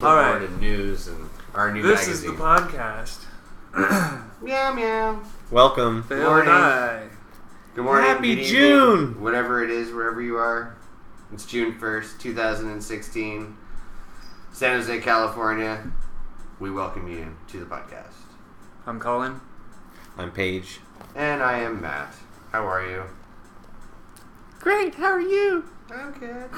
Flipboard and news and our new magazine. This is the podcast. Meow meow. Welcome. Good morning. Good morning. Happy good June. Evening, whatever it is, wherever you are. It's June 1st, 2016. San Jose, California. We welcome you to the podcast. I'm Colin. I'm Paige. And I am Matt. How are you? Great. How are you? I'm good.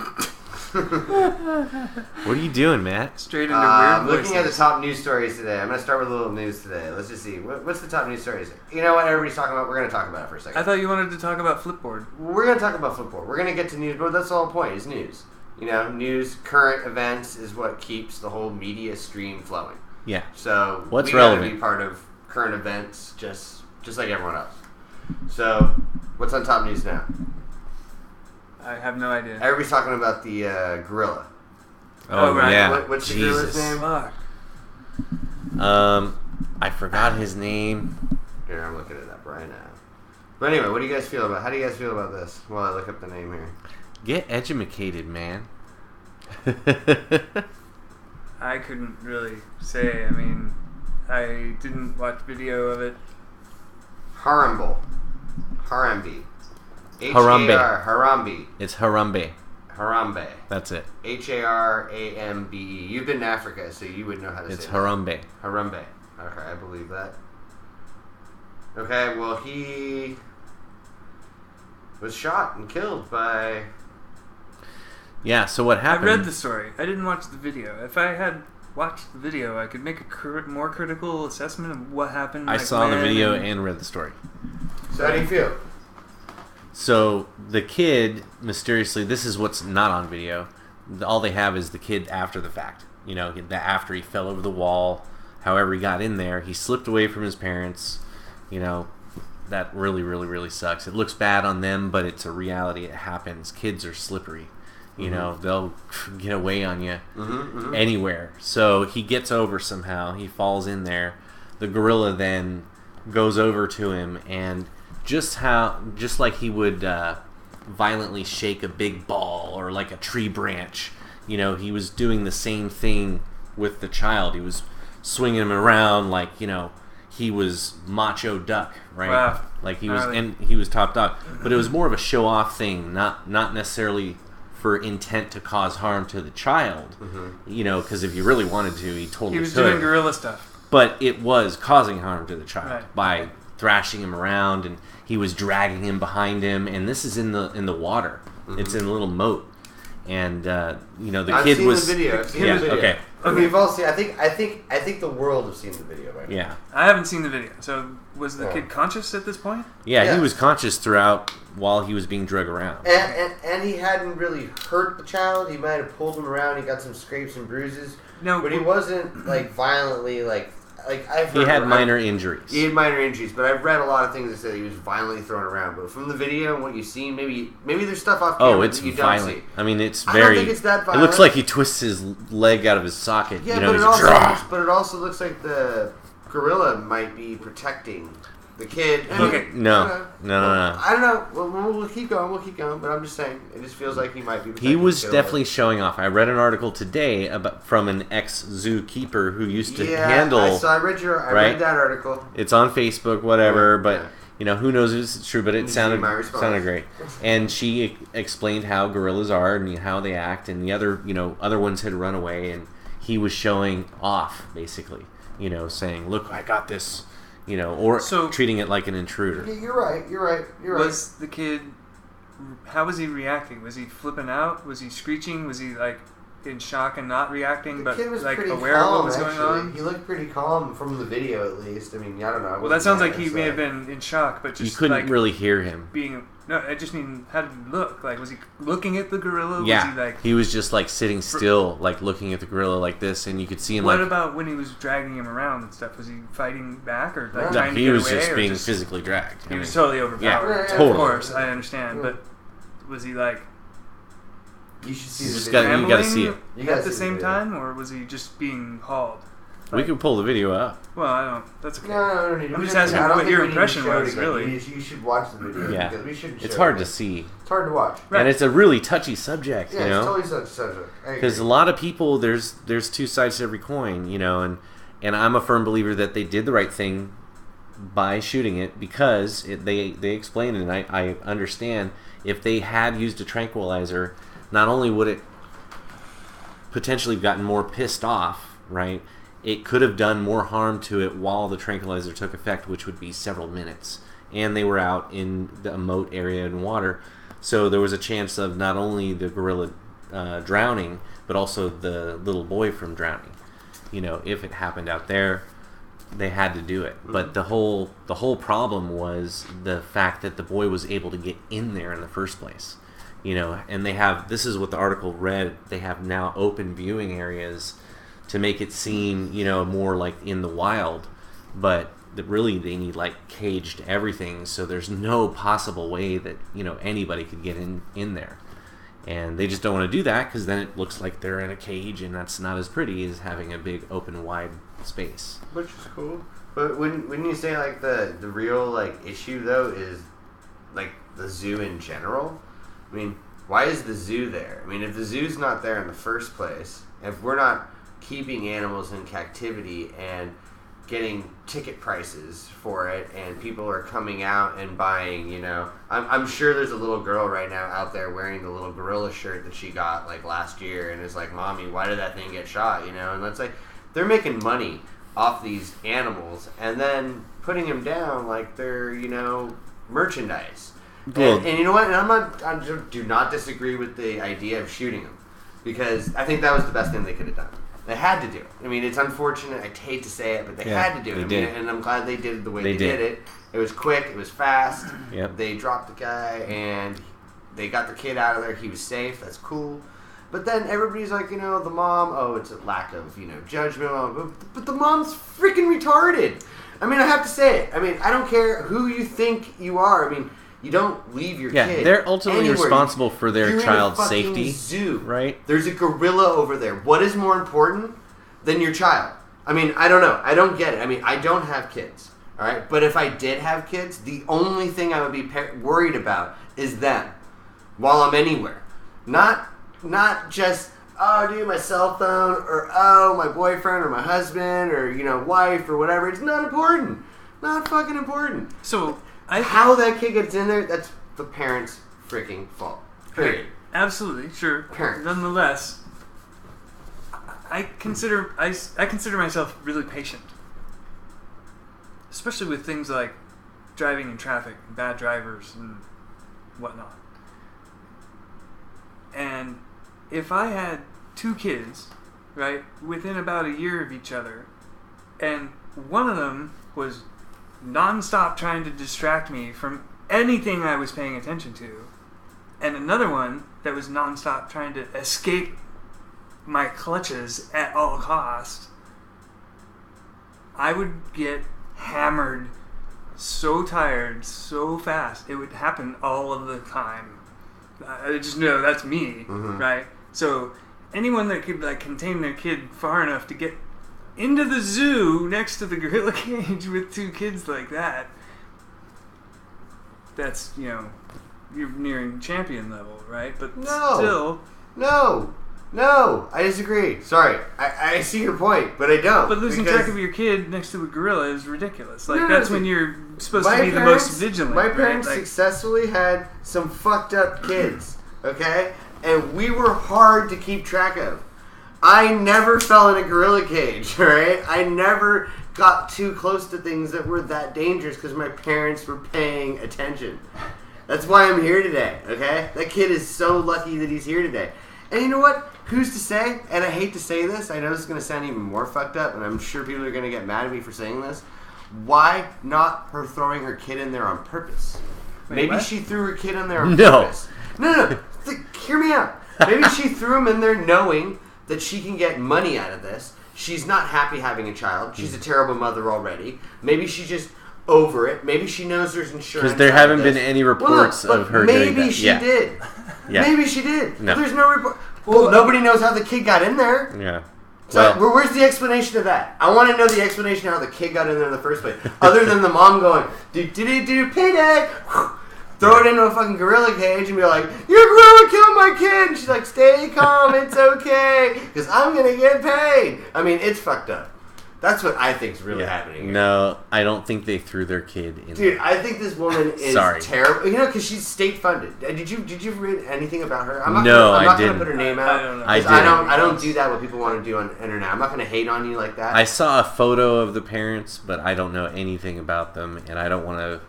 What are you doing, Matt? Straight into weird voices. Looking at the top news stories today. I'm going to start with a little news today. Let's just see. What's the top news stories? You know what everybody's talking about? We're going to talk about it for a second. I thought you wanted to talk about Flipboard. We're going to talk about Flipboard. We're going to get to news, but that's the whole point, is news. You know, news, current events is what keeps the whole media stream flowing. Yeah. So what's we relevant? Gotta be part of current events just like everyone else. So, what's on top news now? I have no idea. Everybody's talking about the gorilla. Oh, right. yeah. What's the Jesus. gorilla's name? Fuck. I forgot his name. Here, I'm looking it up right now. But anyway, what do you guys feel about? How do you guys feel about this? While I look up the name here. Get educated, man. I couldn't really say. I mean, I didn't watch video of it. Harambe. Harambe. Harambe. It's Harambe. Harambe. That's it. Harambe. You've been in Africa, so you would know how to It's say Harambe. that. Harambe. Okay, I believe that. Okay, well, he was shot and killed by... Yeah, so what happened? I read the story. I didn't watch the video. If I had watched the video, I could make a more critical assessment of what happened. I saw the video and read the story. So how do you feel? So the kid, mysteriously, this is what's not on video. All they have is the kid after the fact. You know, after he fell over the wall, however he got in there, he slipped away from his parents. You know, that really, really, really sucks. It looks bad on them, but it's a reality. It happens. Kids are slippery. You know, they'll get away on you anywhere. So he gets over somehow. He falls in there. The gorilla then goes over to him, and just like he would violently shake a big ball or like a tree branch, you know, he was doing the same thing with the child. He was swinging him around like, you know, he was macho duck, right? Wow. Like he was, and he was top dog. But it was more of a show off thing, not necessarily for intent to cause harm to the child. You know, because if he really wanted to, he totally could. He was doing gorilla stuff. But it was causing harm to the child Right. by thrashing him around, and he was dragging him behind him. And this is in the water. It's in a little moat. And you know, the kid was. I've seen the video. I've seen the video. Okay. We've all seen. I think the world has seen the video by now. Yeah. I haven't seen the video. So was the kid conscious at this point? Yeah, Yeah. he was conscious throughout while he was being dragged around. And he hadn't really hurt the child. He might have pulled him around. He got some scrapes and bruises. No, but he wasn't like violently like I've heard. He had minor injuries. He had minor injuries, but I've read a lot of things that said he was violently thrown around. But from the video and what you've seen, maybe there's stuff off camera it's that you violent. don't see. I mean, it's I very. don't think it's that It violent. looks like he twists his leg out of his socket. Yeah, you know, but it also looks like the gorilla might be protecting the kid. Okay. No. I don't know. We'll keep going. But I'm just saying, it just feels like he might be protecting He was the kid. definitely showing off. I read an article today from an ex-zookeeper who used to Yeah, handle. I read that article. It's on Facebook, whatever. Yeah, but yeah. you know, who knows if it's true? But it sounded my response. great. And she explained how gorillas are and how they act, and the other ones had run away, and he was showing off basically. You know, saying, "Look, I got this." You know, or treating it like an intruder. Yeah, you're right. Was the kid... How was he reacting? Was he flipping out? Was he screeching? Was he, like, in shock and not reacting, but, like, aware of what was going on? He looked pretty calm from the video, at least. I mean, I don't know. Well, that sounds like he may have been in shock, but just, you couldn't like, really hear him. No, I just mean, how did he look? Like, was he looking at the gorilla? Yeah, Was he, like... he was just, like, sitting still, like, looking at the gorilla like this, and you could see him, What about when he was dragging him around and stuff? Was he fighting back or, like, trying to get away? He was just being physically dragged. He was totally overpowered. Yeah, Of course, I understand, but was he, like... You should see You the just video. you gotta see it. You gotta at the see same video. time, or was he just being hauled? We can pull the video up. Well, I don't. That's okay. No, I don't need. I'm just asking what your impression was, really. You should watch the video. Yeah, because we shouldn't. It's hard to see. It's hard to watch. Right. And it's a really touchy subject, yeah, you know. It's totally subject. Because a lot of people, there's two sides to every coin, you know, and I'm a firm believer that they did the right thing by shooting it because they explained it, and I understand if they had used a tranquilizer, not only would it potentially have gotten more pissed off, right? It could have done more harm to it while the tranquilizer took effect, which would be several minutes. And they were out in the moat area in water, so there was a chance of not only the gorilla drowning, but also the little boy from drowning. You know, if it happened out there, they had to do it. Mm-hmm. But the whole problem was the fact that the boy was able to get in there in the first place. You know, and they have, this is what the article read, they have now open viewing areas to make it seem, you know, more like in the wild, but really they need like caged everything, so there's no possible way that, you know, anybody could get in there. And they just don't want to do that because then it looks like they're in a cage, and that's not as pretty as having a big open wide space. Which is cool. But when you say like the real like issue though is like the zoo in general, I mean, why is the zoo there? I mean, if the zoo's not there in the first place, if we're not keeping animals in captivity and getting ticket prices for it, and people are coming out and buying, you know, I'm sure there's a little girl right now out there wearing the little gorilla shirt that she got like last year and is like, Mommy, why did that thing get shot? You know, and that's like, they're making money off these animals and then putting them down like they're, you know, merchandise. And you know what? And I do not disagree with the idea of shooting them, because I think that was the best thing they could have done. They had to do it. I mean, it's unfortunate. I hate to say it, but they had to do it. I mean, and I'm glad they did it the way they did it. It was quick. It was fast. Yep. They dropped the guy, and they got the kid out of there. He was safe. That's cool. But then everybody's like, you know, the mom, oh, it's a lack of, you know, judgment. But the mom's freaking retarded. I mean, I have to say it. I mean, I don't care who you think you are. I mean, you don't leave your kid. Yeah, they're ultimately anywhere. responsible for their You're child's in a safety. Zoo. Right? There's a gorilla over there. What is more important than your child? I mean, I don't know. I don't get it. I mean, I don't have kids. All right? But if I did have kids, the only thing I would be worried about is them while I'm anywhere. Not just, oh, dude, my cell phone, or oh, my boyfriend, or my husband, or, you know, wife, or whatever. It's not important. Not fucking important. So how that kid gets in there, that's the parents' freaking fault. Period. Absolutely, sure. Parents. Nonetheless, I consider myself really patient, especially with things like driving in traffic, bad drivers, and whatnot. And if I had two kids, right, within about a year of each other, and one of them was nonstop trying to distract me from anything I was paying attention to, and another one that was nonstop trying to escape my clutches at all costs, I would get hammered, so tired, so fast. It would happen all of the time. I just know that's me, right? So anyone that could like contain their kid far enough to get into the zoo next to the gorilla cage with two kids like that, that's, you know, you're nearing champion level, right? But still... No, I disagree. Sorry. I see your point, but I don't. But losing track of your kid next to a gorilla is ridiculous. Like, that's when you're supposed to be the most vigilant. My parents successfully had some fucked up kids, okay? And we were hard to keep track of. I never fell in a gorilla cage, right? I never got too close to things that were that dangerous because my parents were paying attention. That's why I'm here today, okay? That kid is so lucky that he's here today. And you know what? Who's to say, and I hate to say this, I know this is going to sound even more fucked up, and I'm sure people are going to get mad at me for saying this. Why not her throwing her kid in there on purpose? Maybe she threw her kid in there on purpose. No. Hear me out. Maybe she threw him in there knowing that she can get money out of this. She's not happy having a child. She's a terrible mother already. Maybe she's just over it. Maybe she knows there's insurance. Because there haven't been any reports of her doing that. Maybe she did. Yeah. Maybe she did. No. There's no report. Well, nobody knows how the kid got in there. Yeah. So where's the explanation of that? I want to know the explanation of how the kid got in there in the first place. Other than the mom going, do payday, throw it into a fucking gorilla cage and be like, your gorilla killed my kid. And she's like, stay calm, it's okay, because I'm gonna get paid. I mean, it's fucked up. That's what I think is really happening here. No, I don't think they threw their kid in. Dude, I think this woman is terrible. You know, because she's state funded. Did you read anything about her? I'm not gonna put her name out. I don't know. I don't do that. What people want to do on the internet. I'm not gonna hate on you like that. I saw a photo of the parents, but I don't know anything about them, and I don't want to.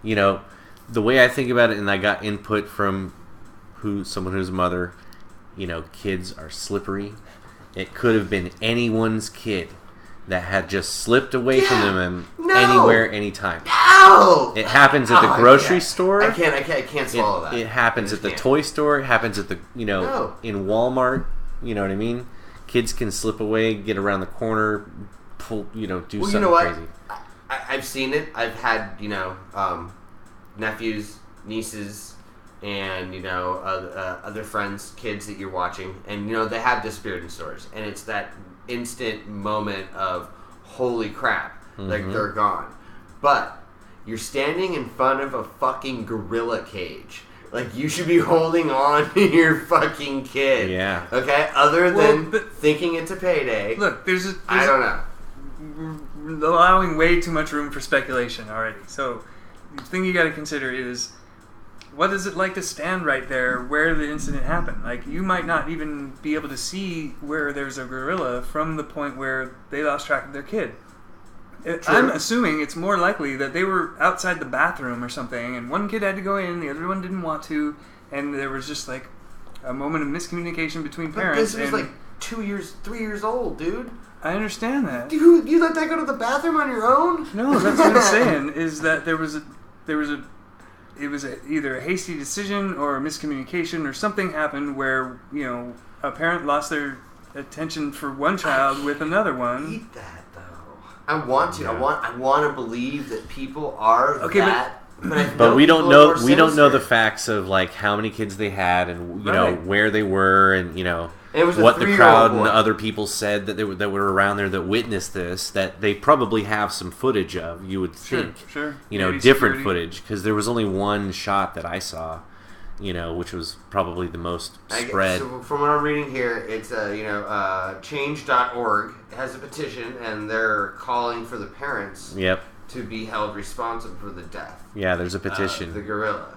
You know, the way I think about it, and I got input from someone who's a mother. You know, kids are slippery. It could have been anyone's kid that had just slipped away from them anywhere, anytime. No! It happens at the grocery store. I can't swallow that. It happens at the toy store. It happens at the, in Walmart. You know what I mean? Kids can slip away, get around the corner, pull, do something crazy. I've seen it. I've had, nephews, nieces, and, other friends, kids that you're watching. And, they have disappeared in stores. And it's that instant moment of holy crap, like they're gone. But you're standing in front of a fucking gorilla cage. Like, you should be holding on to your fucking kid. Yeah. Okay? Other than thinking it's a payday. Look, I don't know. Allowing way too much room for speculation already. So, the thing you got to consider is, what is it like to stand right there where the incident happened? Like, you might not even be able to see where there's a gorilla from the point where they lost track of their kid. I'm assuming it's more likely that they were outside the bathroom or something, and one kid had to go in, the other one didn't want to, and there was just like a moment of miscommunication between parents. But this was like 3 years old, dude. I understand that. You let that go to the bathroom on your own? No, that's what I'm saying, is that it was either a hasty decision or a miscommunication or something happened where, a parent lost their attention for one child with another one. I hate that, though. I want to. Yeah. I want to believe that people are that. But we don't know. We don't know the facts of like how many kids they had and where they were and what the crowd and the other people said that were around there that witnessed this. That they probably have some footage of. You would think, sure. Maybe different footage because there was only one shot that I saw. Which was probably the most spread. So from what I'm reading here, it's change.org has a petition, and they're calling for the parents to be held responsible for the death. Yeah, there's a petition. The gorilla.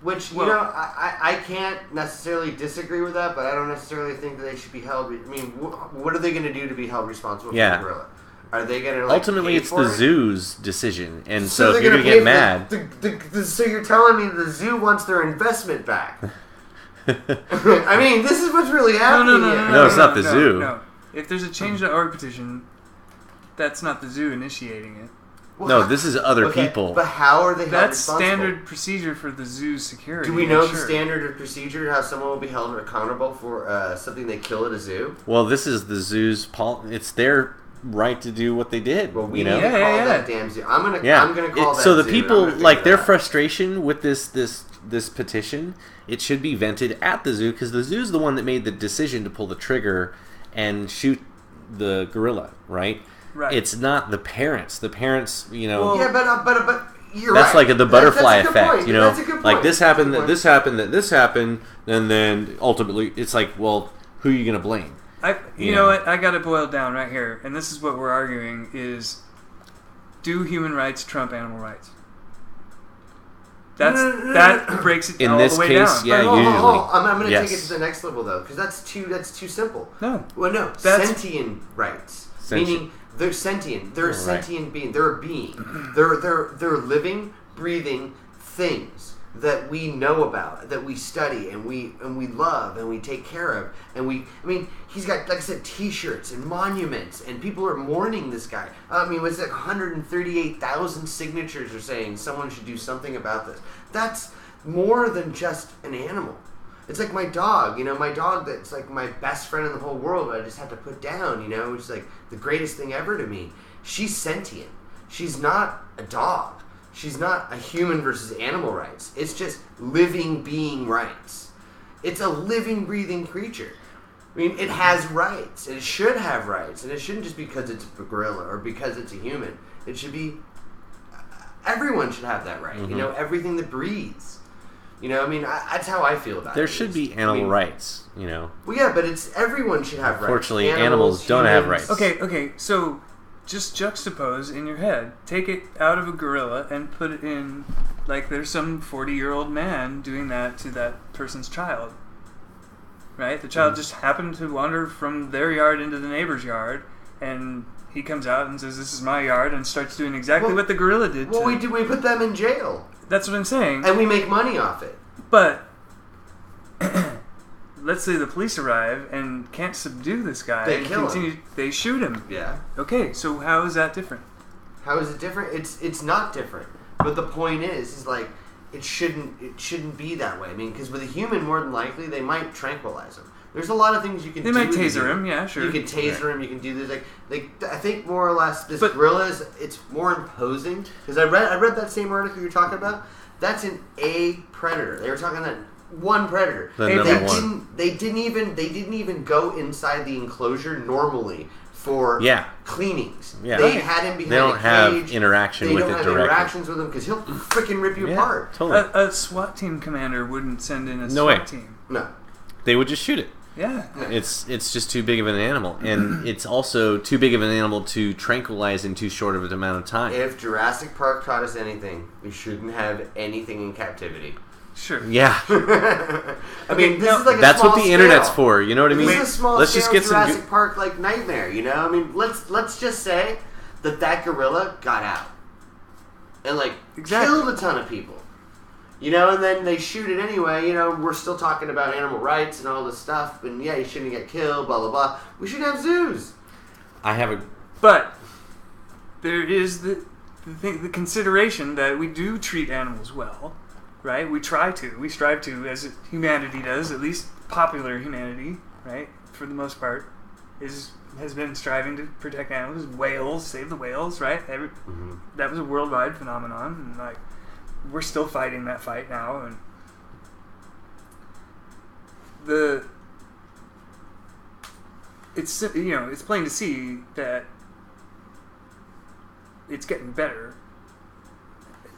Which, I can't necessarily disagree with that, but I don't necessarily think that they should be held... I mean, what are they going to do to be held responsible for the gorilla? Are they going to ultimately it's the zoo's decision, and so if you're going to get mad, so you're telling me the zoo wants their investment back? I mean, this is what's really happening. No, it's not the zoo. No, if there's a change.org petition, that's not the zoo initiating it. Well, this is other people. But how are they held That's responsible? standard procedure for the zoo's security. Do we know the standard of procedure, how someone will be held accountable for something they kill at a zoo? Well, this is the zoo's it's their right to do what they did. Well, we need to call that damn zoo. I'm gonna call that. So the zoo, people like their frustration with this petition, it should be vented at the zoo because the zoo's the one that made the decision to pull the trigger and shoot the gorilla, right? Right. It's not the parents. The parents, Well, yeah, but you're that's right. like the butterfly effect, point. That's a good point. Like this happened, this happened, and then ultimately it's like, well, who are you going to blame? You know what? I got it boiled down right here, and this is what we're arguing: is do human rights trump animal rights? That breaks it in all this the way case, down. yeah, usually. I'm going to take it to the next level though, because that's too simple. No, well, no, sentient rights, meaning they're sentient. They're a sentient being. They're a being. They're living, breathing things that we know about, that we study, and we love, and we take care of, he's got, like I said, T-shirts and monuments, and people are mourning this guy. I mean, it's like 138,000 signatures are saying someone should do something about this. That's more than just an animal. It's like my dog, my dog that's like my best friend in the whole world. I just have to put down, it's like the greatest thing ever to me. She's sentient. She's not a dog. She's not a human versus animal rights. It's just living being rights. It's a living, breathing creature. I mean, it has rights. It should have rights. And it shouldn't just because it's a gorilla or because it's a human. It should be... Everyone should have that right. Mm-hmm. You know, everything that breathes. You know, I mean, that's how I feel about it. There should be animal rights, you know. Well, yeah, but everyone should have rights. Unfortunately, animals don't have rights. Okay, so just juxtapose in your head. Take it out of a gorilla and put it in, like, there's some 40-year-old man doing that to that person's child. Right? The child just happened to wander from their yard into the neighbor's yard, and he comes out and says, "This is my yard," and starts doing exactly what the gorilla did. Well, we put them in jail. That's what I'm saying. And we make money off it. But let's say the police arrive and can't subdue this guy. They kill him. They shoot him. Yeah. Okay, so how is that different? How is it different? It's not different. But the point is like it shouldn't be that way. I mean, because with a human, more than likely they might tranquilize him. There's a lot of things you can do. They might taser him, yeah, sure. You can taser him. You can do this. Like I think more or less, this gorilla it's more imposing. Because I read that same article you're talking about. That's a predator. They were talking that one predator. They didn't even go inside the enclosure normally for cleanings. Yeah. They had him behind a cage. They don't have interaction with it directly. Interactions with him because he'll freaking rip you apart. Totally. A SWAT team commander wouldn't send in a SWAT team. No. They would just shoot it. Yeah. It's just too big of an animal. And it's also too big of an animal to tranquilize in too short of an amount of time. If Jurassic Park taught us anything, we shouldn't have anything in captivity. Sure. Yeah. I mean, this is like a that's small what the internet's for. You know what I mean? This is a small let's scale just get Jurassic some Park like nightmare. You know, I mean, let's just say that gorilla got out and killed a ton of people. You know, and then they shoot it anyway. You know, we're still talking about animal rights and all this stuff. And yeah, you shouldn't get killed. Blah blah blah. We should have zoos. But there is the consideration that we do treat animals well, right? We strive to, as humanity does, at least popular humanity, right? For the most part, has been striving to protect animals. Whales, save the whales, right? That was a worldwide phenomenon, and we're still fighting that fight now, and it's plain to see that it's getting better.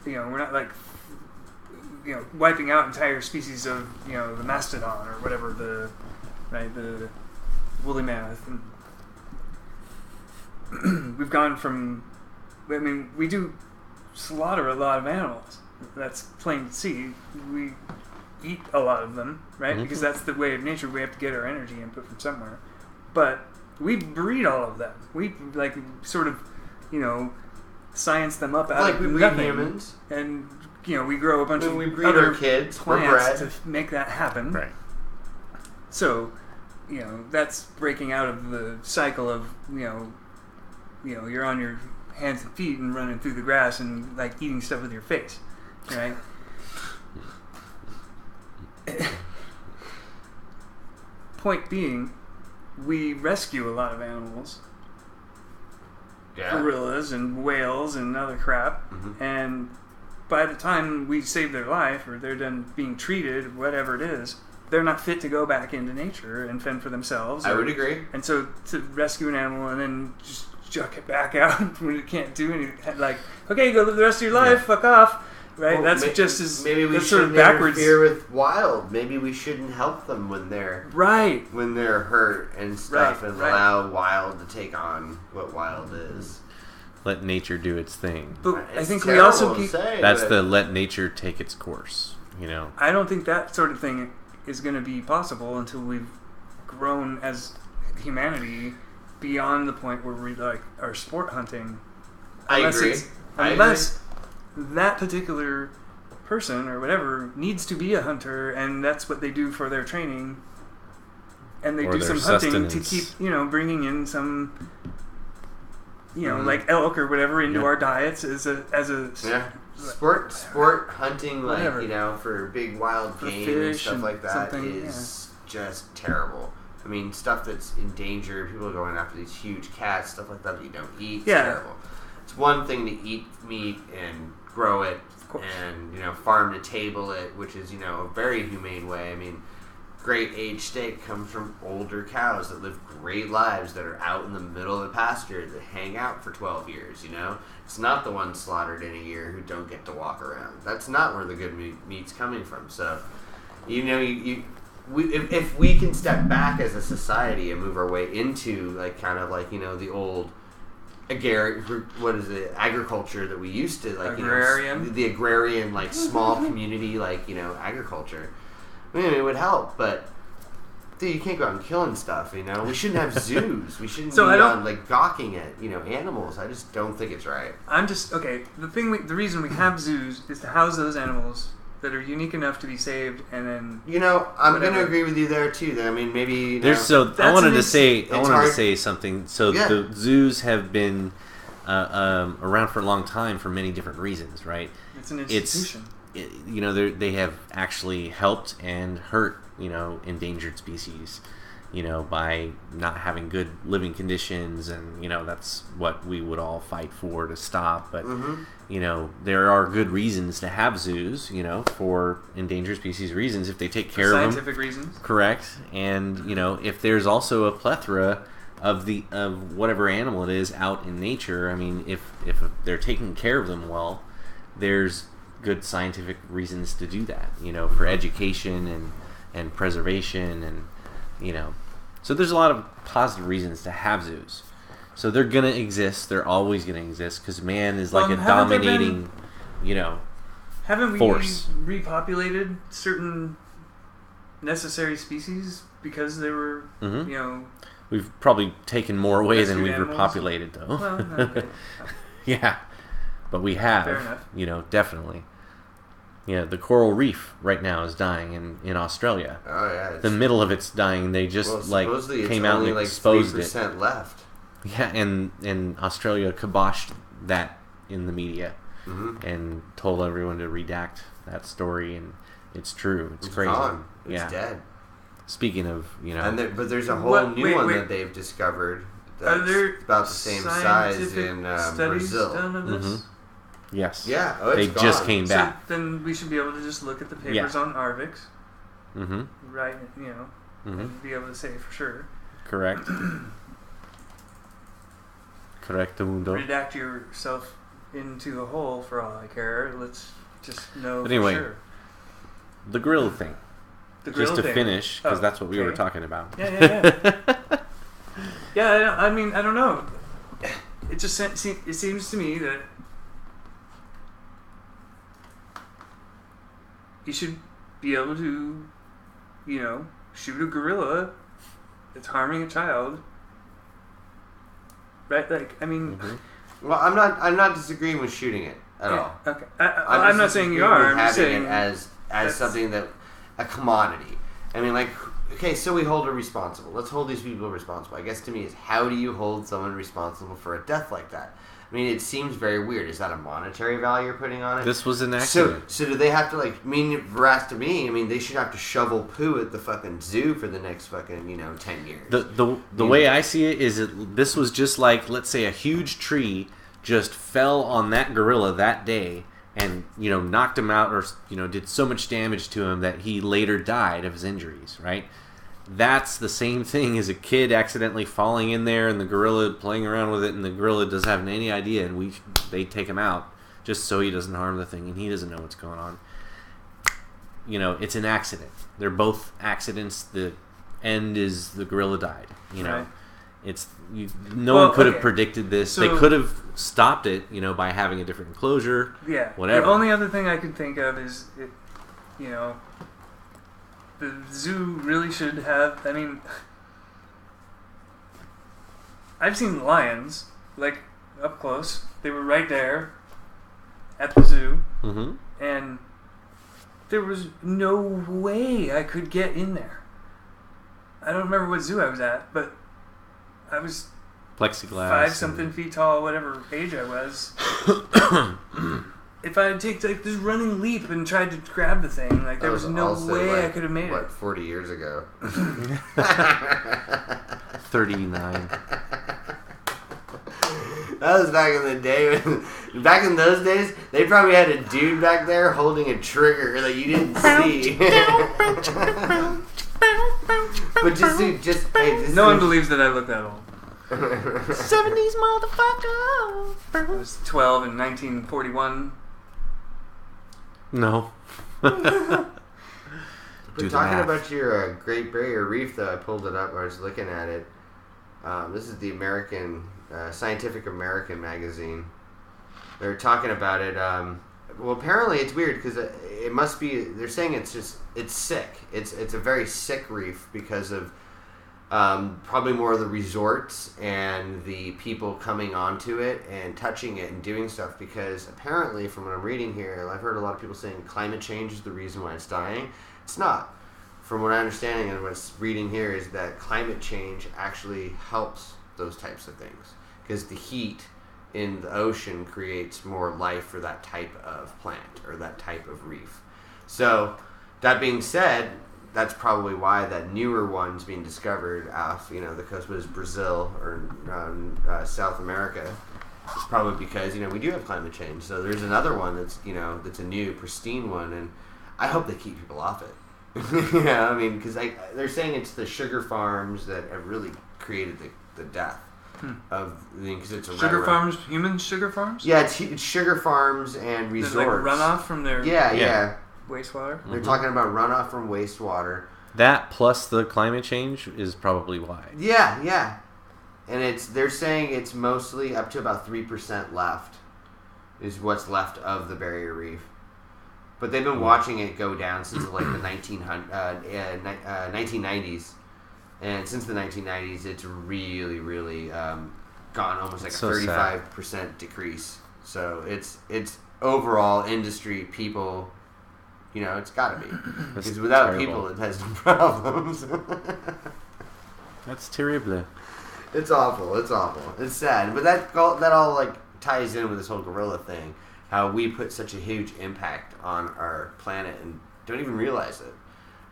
You know, we're not wiping out entire species of the mastodon or whatever the woolly mammoth, and we've gone from. I mean, we do slaughter a lot of animals. That's plain to see. We eat a lot of them, right? Because that's the way of nature. We have to get our energy input from somewhere. But we breed all of them. We sort of, science them up out of we breed nothing. Humans, and we grow a bunch of we breed other our kids, plants to make that happen. Right. So, that's breaking out of the cycle of you're on your hands and feet and running through the grass and eating stuff with your face, right? Point being, we rescue a lot of animals, gorillas and whales and other crap, and by the time we save their life or they're done being treated, whatever it is, they're not fit to go back into nature and fend for themselves. I would agree. And so to rescue an animal and then just chuck it back out when it can't do anything, okay, go live the rest of your life, fuck off, right? Well, that's just as maybe we shouldn't interfere with wild. Maybe we shouldn't help them when they're hurt and stuff, and allow wild to take on what wild is. Let nature do its thing. But I think we also let nature take its course. I don't think that sort of thing is going to be possible until we've grown as humanity beyond the point where we are sport hunting. Unless that particular person or whatever needs to be a hunter, and that's what they do for their training, and they do some hunting to keep bringing in some like elk or whatever into our diets as a sport hunting whatever. For big wild game and stuff like that is just terrible. I mean, stuff that's endangered, people are going after these huge cats, stuff like that you don't eat. It's terrible. It's one thing to eat meat and grow it and, farm to table it, which is, a very humane way. I mean, great aged steak comes from older cows that live great lives that are out in the middle of the pasture that hang out for 12 years, you know? It's not the ones slaughtered in a year who don't get to walk around. That's not where the good meat's coming from. So, you know, if we can step back as a society and move our way into, like, kind of like, you know, the old agriculture that we used to, like, agrarian. You know, the agrarian, like, small community, like, you know, agriculture. I mean, it would help, but dude, you can't go out and killing stuff, you know? We shouldn't have zoos. We shouldn't be like gawking at, you know, animals. I just don't think it's right. The reason we have zoos is to house those animals that are unique enough to be saved, and then, you know, I'm going to agree with you there too. I mean, maybe, you know, I wanted to say something. So the zoos have been around for a long time for many different reasons, right? It's an institution. You know, they have actually helped and hurt, you know, endangered species, you know, by not having good living conditions, and, you know, that's what we would all fight for to stop. But, you know, there are good reasons to have zoos, you know, for endangered species reasons if they take care of them. Scientific reasons. Correct. And, you know, if there's also a plethora of whatever animal it is out in nature, I mean, if they're taking care of them well, there's good scientific reasons to do that, you know, for education and preservation, and, you know, so there's a lot of positive reasons to have zoos. So they're gonna exist. They're always gonna exist because man is like a dominating, you know, force. Haven't we repopulated certain necessary species because they were, you know, we've probably taken more away than we've animals? Repopulated, though. Well, okay. Yeah, but we have. Fair enough. You know, definitely. Yeah, the coral reef right now is dying in Australia. Oh yeah, the middle of it's dying. They just came out and exposed it. 3% left. Yeah, and Australia kiboshed that in the media and told everyone to redact that story, and it's true. It's crazy. Gone. It's yeah. dead. Speaking of, you know, but there's a whole new one that they've discovered that's about the same size in Brazil. Done of this? Yes. Yeah. Oh, they just came back. So then we should be able to just look at the papers on Arvix. Right. You know, and be able to say for sure. Correct. Correcto mundo. Redact yourself into a hole for all I care. Let's just know but anyway, for sure. The grill thing. Just to finish, because that's what we were talking about. Yeah. Yeah, I mean, I don't know. It just seems to me that you should be able to, you know, shoot a gorilla that's harming a child. Right? Like, I mean... Well, I'm not disagreeing with shooting it at all. Okay. I'm not saying you are. I'm just saying... it as something that... a commodity. I mean, like... Okay, so we hold her responsible. Let's hold these people responsible. I guess to me is, how do you hold someone responsible for a death like that? I mean, it seems very weird. Is that a monetary value you're putting on it? This was an accident. So do they have to, like, to me, I mean, they should have to shovel poo at the fucking zoo for the next fucking, 10 years. The way I see it is this was just like, let's say a huge tree just fell on that gorilla that day and, knocked him out or, did so much damage to him that he later died of his injuries, right? That's the same thing as a kid accidentally falling in there and the gorilla playing around with it, and the gorilla doesn't have any idea, and they take him out just so he doesn't harm the thing and he doesn't know what's going on. It's an accident. They're both accidents. The end is the gorilla died. Right. It's no one could have predicted this. So, they could have stopped it, by having a different enclosure. Yeah. Whatever. The only other thing I could think of is, the zoo really should have. I mean, I've seen lions like up close. They were right there at the zoo, and there was no way I could get in there. I don't remember what zoo I was at, but I was plexiglass 5-something feet tall, whatever age I was. If I had taken this running leap and tried to grab the thing, there was no way I could have made it. 40 years ago? 39. That was back in the day. Back in those days, they probably had a dude back there holding a trigger that you didn't see. But just hey, this No one is- believes that I look that old. 70s motherfucker. I was 12 in 1941. No. But Do the talking math. about your Great Barrier Reef, though, I pulled it up. I was looking at it. This is the Scientific American magazine. They're talking about it. Well, apparently it's weird because it must be. They're saying it's sick. It's a very sick reef because of probably more of the resorts and the people coming onto it and touching it and doing stuff. Because apparently, from what I'm reading here, I've heard a lot of people saying climate change is the reason why it's dying. It's not. From what I understand and what's reading here is that climate change actually helps those types of things because the heat in the ocean creates more life for that type of plant or that type of reef. So that being said, that's probably why that newer one's being discovered off, the coast was Brazil or South America. It's probably because we do have climate change. So there's another one that's a new pristine one, and I hope they keep people off it. Because they're saying it's the sugar farms that have really created the death of because it's a Sugar farms, human sugar farms? Yeah, it's sugar farms and resorts. Like runoff from their Yeah. wastewater? They're talking about runoff from wastewater. That plus the climate change is probably why. Yeah. And they're saying it's mostly up to about 3% left is what's left of the barrier reef. But they've been watching it go down since like the 1990s. And since the 1990s, it's really, really gone almost like So a 35% decrease. So it's overall industry, people, it's got to be. Because without terrible. people, it has no problems. That's terrible. It's awful. It's sad. But that all like ties in with this whole gorilla thing. How we put such a huge impact on our planet and don't even realize it.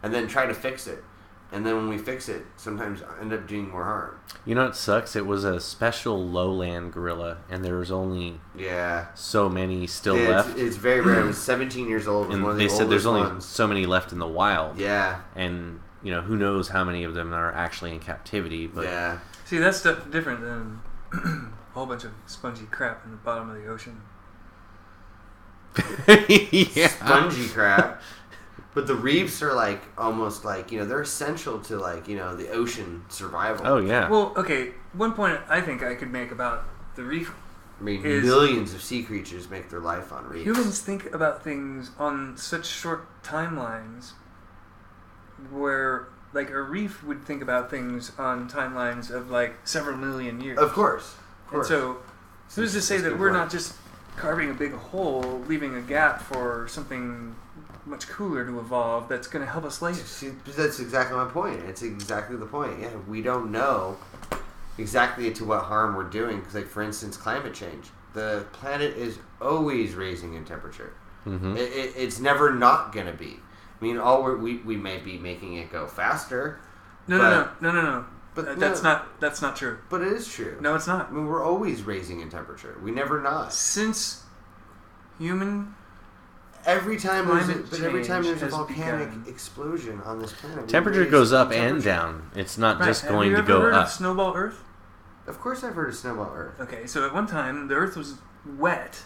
And then try to fix it. And then when we fix it, sometimes end up doing more harm. You know what sucks? It was a special lowland gorilla, and there was only so many still left. It's very rare. It was 17 years old. It was And one of they the said there's oldest only ones. so many left in the wild. Yeah. And, who knows how many of them are actually in captivity. But Yeah. See, that's stuff different than a whole bunch of spongy crap in the bottom of the ocean. yeah. Spongy crap. But the reefs are like almost like, they're essential to like, the ocean survival. Oh, yeah. Well, okay, one point I think I could make about the reef. I mean, is- millions of sea creatures make their life on reefs. Humans think about things on such short timelines where, like, a reef would think about things on timelines of, like, several million years. Of course. And so, who's to say That's a that good we're point. not just carving a big hole, leaving a gap for something much cooler to evolve that's going to help us later? See, that's exactly my point. It's exactly the point. Yeah, we don't know exactly to what harm we're doing. Because, like, for instance, climate change. The planet is always raising in temperature. Mm-hmm. It's never not going to be. I mean, we may be making it go faster. No. But That's not true. But it is true. No, it's I not. mean, we're always raising in temperature. We never not. Since human Every time Climate there's a change has volcanic begun. explosion on this planet. we Temperature raise goes the up and temperature. down. It's not Right. just going Have to you go ever heard up. of Snowball Earth? Of course, I've heard of Snowball Earth. Okay, so at one time the Earth was wet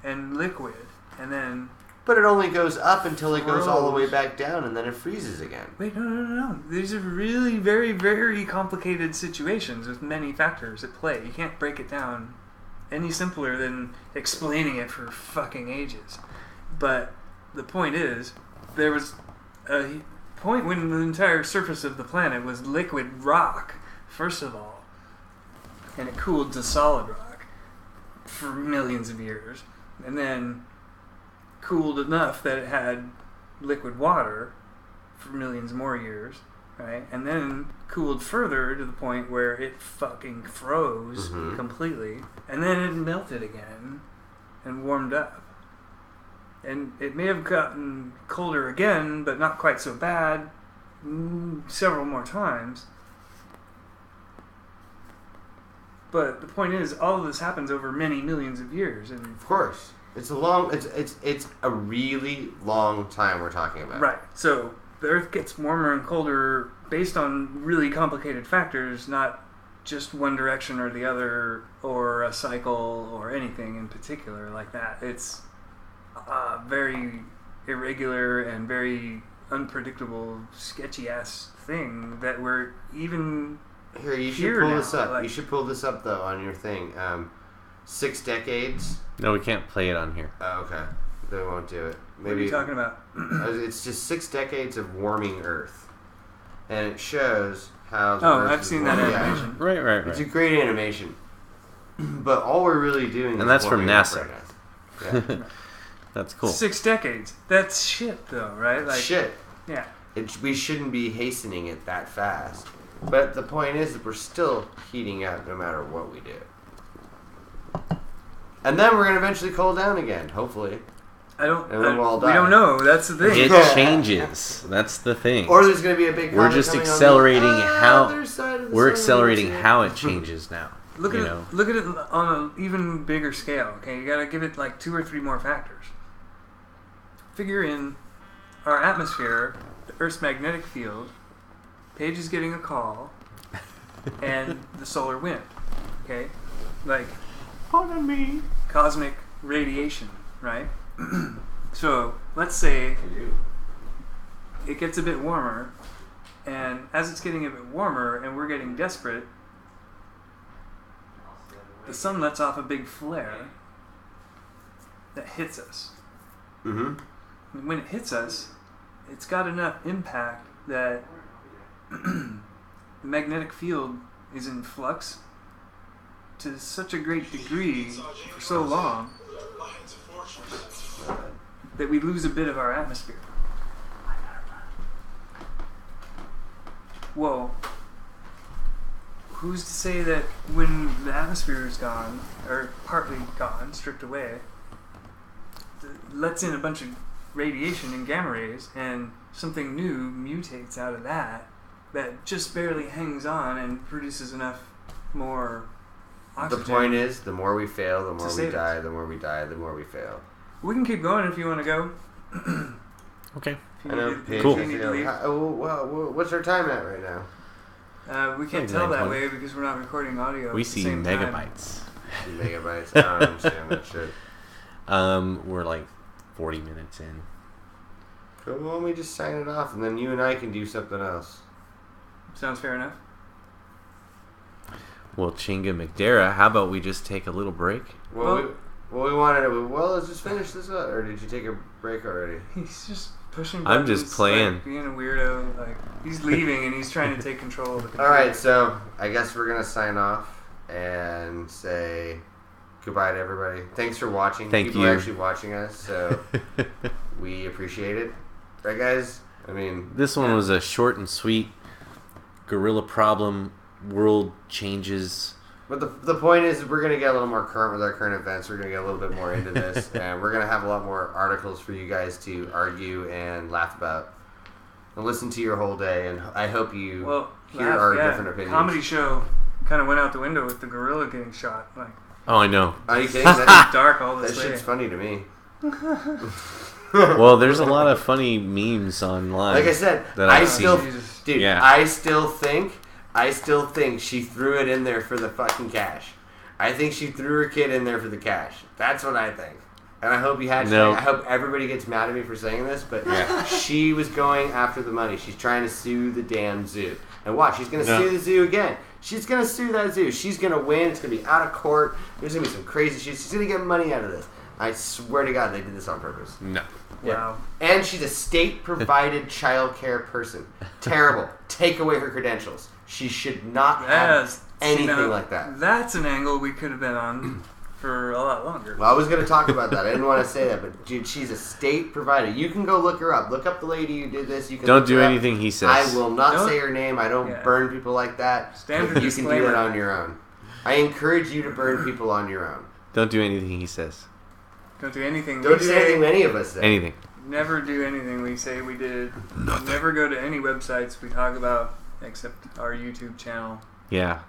and liquid, and then But it only goes up until it goes all the way Froze. back down, and then it freezes again. wait, no. These are really very, very complicated situations with many factors at play. You can't break it down any simpler than explaining it for fucking ages. But the point is, there was a point when the entire surface of the planet was liquid rock, first of all, and it cooled to solid rock for millions of years, and then cooled enough that it had liquid water for millions more years, right? And then cooled further to the point where it fucking froze Mhm. completely, and then it melted again and warmed up. And it may have gotten colder again, but not quite so bad, several more times. But the point is, all of this happens over many millions of years, and Of course, it's a really long time we're talking about. right. So the Earth gets warmer and colder based on really complicated factors, not just one direction or the other, or a cycle or anything in particular like that. It's very irregular and very unpredictable, sketchy-ass thing that we're even Here, you should here pull now. this up. Like, You should pull this up, though, on your thing. 6 decades. No, we can't play it on here. Oh, okay. They won't do it. what are you talking about? It's just 6 decades of warming Earth. And it shows how... the Oh, Earth I've is seen that warming. animation. Right. It's a great animation. But all we're really doing is And that's from warming up NASA. right now. Yeah. That's cool. 6 decades. That's shit, though, right? Like, Shit. Yeah. We shouldn't be hastening it that fast. But the point is that we're still heating up no matter what we do. And then we're going to eventually cool down again, hopefully. And then we'll all We die. don't know. That's the thing. It changes. That's the thing. Or there's going to be a big... We're comet just coming on accelerating the how other side of the we're sun. accelerating how it changes now. Look you at know? it. Look at it on an even bigger scale. Okay, you got to give it like 2 or 3 more factors. Figure in our atmosphere, the Earth's magnetic field. Paige is getting a call, and the solar wind. Okay, like Pardon me. cosmic radiation, right? So let's say it gets a bit warmer, and as it's getting a bit warmer, and we're getting desperate. The sun lets off a big flare that hits us. Mm-hmm. And when it hits us, it's got enough impact that the magnetic field is in flux to such a great degree for so long that we lose a bit of our atmosphere. Well, who's to say that when the atmosphere is gone, or partly gone, stripped away, lets in a bunch of radiation and gamma rays, and something new mutates out of that just barely hangs on and produces enough more oxygen. The point is, the more we fail, the more we save die. The more we die, the more we fail. We can keep going if you want to go. Okay. If I know. if Cool. you need to leave. What's our time at right now? We can't Like tell that 9:20. way because we're not recording audio. We at the see same time. megabytes. 2 megabytes. I don't understand that shit. We're like 40 minutes in. So why don't we just sign it off, and then you and I can do something else? Sounds fair enough. Well, Chinga McDara, how about we just take a little break? We wanted to. Well, let's just finish this up. Or did you take a break already? He's just pushing I'm buttons, just playing. like, being a weirdo. Like, he's leaving and he's trying to take control of the computer. All right, so I guess we're gonna sign off and say goodbye to everybody. Thanks for watching. Thank People you. are actually watching us, so we appreciate it. Right, guys? I mean, This one was a short and sweet gorilla problem. World changes. but the point is, we're gonna get a little more current with our current events. We're gonna get a little bit more into this, and we're gonna have a lot more articles for you guys to argue and laugh about, and listen to your whole day. And I hope you hear our different opinions. Comedy show kind of went out the window with the gorilla getting shot. Like, Oh, I know. Are you kidding? That, dark all that this way. shit's funny to me. Well, there's a lot of funny memes online. Like I said, that I I've still, seen. Jesus. dude, Yeah. I still think she threw it in there for the fucking cash. I think she threw her kid in there for the cash. That's what I think. And I hope you had. No. I hope everybody gets mad at me for saying this, but Yeah. she was going after the money. She's trying to sue the damn zoo. And watch, she's gonna No. sue the zoo again. She's gonna sue that zoo. She's gonna win. It's gonna be out of court. There's gonna be some crazy shit. She's gonna get money out of this. I swear to God, they did this on purpose. No. Wow. And she's a state-provided child care person. Terrible. Take away her credentials. She should not have Yes. anything like that. That's an angle we could have been on for a lot longer. Well, I was going to talk about that. I didn't want to say that, but dude, she's a state-provided. You can go look her up. Look up the lady who did this. You can Don't look do her up. anything he says. I will not Don't- say her name. I don't Yeah. burn people like that. Standard But you can do disclaimer. it on your own. I encourage you to burn people on your own. Don't do anything he says. Don't do anything. Don't we do say. anything any of us say. Anything. Never do anything we say we did. Nothing. Never go to any websites we talk about except our YouTube channel. Yeah.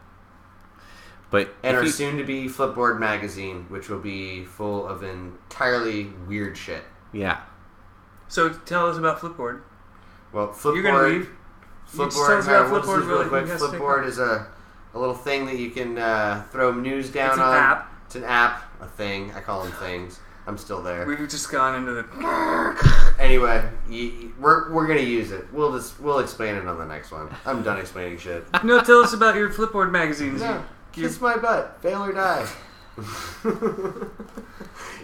But And if our you- soon-to-be Flipboard magazine, which will be full of entirely weird shit. yeah. So tell us about Flipboard. Well, Flipboard... You're gonna leave. tell us Flipboard. about We'll just Flipboard real really quick. quick. Yes, take Flipboard off. is a little thing that you can throw news down It's an on. app. It's an app, a thing. I call them things. I'm still there. We've just gone into the. Anyway, we're gonna use it. We'll explain it on the next one. I'm done explaining shit. No, tell us about your Flipboard magazines. No, kiss my butt. Fail or die.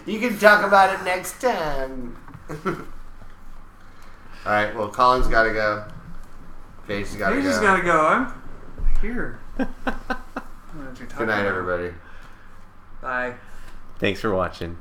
You can talk about it next time. All right. Well, Colin's got to go. Paige's got to go. You just gotta go. I'm here. Good night, everybody. Bye. Thanks for watching.